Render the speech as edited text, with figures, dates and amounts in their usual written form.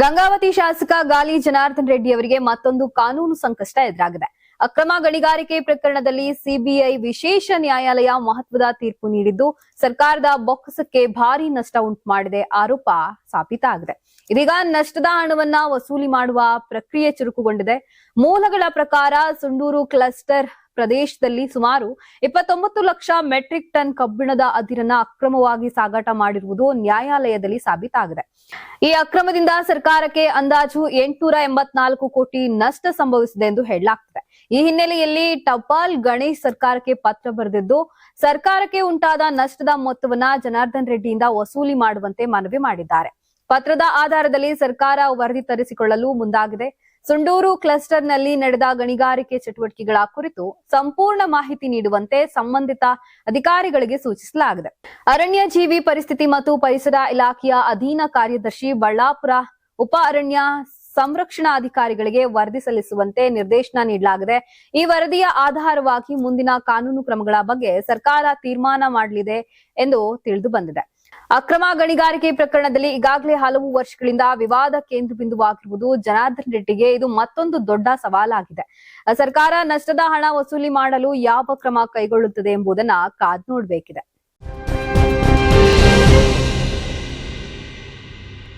ಗಂಗಾವತಿ ಶಾಸಕ ಗಾಲಿ ಜನಾರ್ದನ್ ರೆಡ್ಡಿ ಅವರಿಗೆ ಮತ್ತೊಂದು ಕಾನೂನು ಸಂಕಷ್ಟ ಎದುರಾಗಿದೆ. ಅಕ್ರಮ ಗಣಿಗಾರಿಕೆ ಪ್ರಕರಣದಲ್ಲಿ ಸಿಬಿಐ ವಿಶೇಷ ನ್ಯಾಯಾಲಯ ಮಹತ್ವದ ತೀರ್ಪು ನೀಡಿದ್ದು ಸರ್ಕಾರದ ಬೊಕ್ಕಸಕ್ಕೆ ಭಾರಿ ನಷ್ಟ ಉಂಟು ಮಾಡಿದೆ ಆರೋಪ ಸಾಬೀತಾಗಿದೆ. ಇದೀಗ ನಷ್ಟದ ಹಣವನ್ನ ವಸೂಲಿ ಮಾಡುವ ಪ್ರಕ್ರಿಯೆ ಚುರುಕುಗೊಂಡಿದೆ. ಮೂಲಗಳ ಪ್ರಕಾರ ಸುಂಡೂರು ಕ್ಲಸ್ಟರ್ ಪ್ರದೇಶದಲ್ಲಿ ಸುಮಾರು 29 ಲಕ್ಷ ಮೆಟ್ರಿಕ್ ಟನ್ ಕಬ್ಬಿಣದ ಅದಿರನ್ನ ಅಕ್ರಮವಾಗಿ ಸಾಗಾಟ ಮಾಡಿರುವುದು ನ್ಯಾಯಾಲಯದಲ್ಲಿ ಸಾಬೀತಾಗಿದೆ. ಈ ಅಕ್ರಮದಿಂದ ಸರ್ಕಾರಕ್ಕೆ ಅಂದಾಜು 884 ಕೋಟಿ ನಷ್ಟ ಸಂಭವಿಸಿದೆ ಎಂದು ಹೇಳಲಾಗ್ತಿದೆ. ಈ ಹಿನ್ನೆಲೆಯಲ್ಲಿ ಟಪಾಲ್ ಗಣೇಶ್ ಸರ್ಕಾರಕ್ಕೆ ಪತ್ರ ಬರೆದಿದ್ದು ಸರ್ಕಾರಕ್ಕೆ ಉಂಟಾದ ನಷ್ಟದ ಮೊತ್ತವನ್ನ ಜನಾರ್ದನ್ ರೆಡ್ಡಿಯಿಂದ ವಸೂಲಿ ಮಾಡುವಂತೆ ಮನವಿ ಮಾಡಿದ್ದಾರೆ. ಪತ್ರದ ಆಧಾರದಲ್ಲಿ ಸರ್ಕಾರ ವರದಿ ತರಿಸಿಕೊಳ್ಳಲು ಮುಂದಾಗಿದೆ. ಸುಂಡೂರು ಕ್ಲಸ್ಟರ್ನಲ್ಲಿ ನಡೆದ ಗಣಿಗಾರಿಕೆ ಚಟುವಟಿಕೆಗಳ ಕುರಿತು ಸಂಪೂರ್ಣ ಮಾಹಿತಿ ನೀಡುವಂತೆ ಸಂಬಂಧಿತ ಅಧಿಕಾರಿಗಳಿಗೆ ಸೂಚಿಸಲಾಗಿದೆ. ಅರಣ್ಯ ಜೀವಿ ಪರಿಸ್ಥಿತಿ ಮತ್ತು ಪರಿಸರ ಇಲಾಖೆಯ ಅಧೀನ ಕಾರ್ಯದರ್ಶಿ ಬಳ್ಳಾಪುರ ಉಪ ಅರಣ್ಯ ಸಂರಕ್ಷಣಾಧಿಕಾರಿಗಳಿಗೆ ವರದಿ ಸಲ್ಲಿಸುವಂತೆ ನಿರ್ದೇಶನ ನೀಡಲಾಗಿದೆ. ಈ ವರದಿಯ ಆಧಾರವಾಗಿ ಮುಂದಿನ ಕಾನೂನು ಕ್ರಮಗಳ ಬಗ್ಗೆ ಸರ್ಕಾರ ತೀರ್ಮಾನ ಮಾಡಲಿದೆ ಎಂದು ತಿಳಿದು ಬಂದಿದೆ. ಅಕ್ರಮ ಗಣಿಗಾರಿಕೆ ಪ್ರಕರಣದಲ್ಲಿ ಈಗಾಗಲೇ ಹಲವು ವರ್ಷಗಳಿಂದ ವಿವಾದ ಕೇಂದ್ರ ಬಿಂದುವಾಗಿರುವುದು ಜನಾರ್ದನ್ ರೆಡ್ಡಿಗೆ ಇದು ಮತ್ತೊಂದು ದೊಡ್ಡ ಸವಾಲಾಗಿದೆ. ಸರ್ಕಾರ ನಷ್ಟದ ಹಣ ವಸೂಲಿ ಮಾಡಲು ಯಾವ ಕ್ರಮ ಕೈಗೊಳ್ಳುತ್ತದೆ ಎಂಬುದನ್ನ ಕಾದು ನೋಡಬೇಕಿದೆ.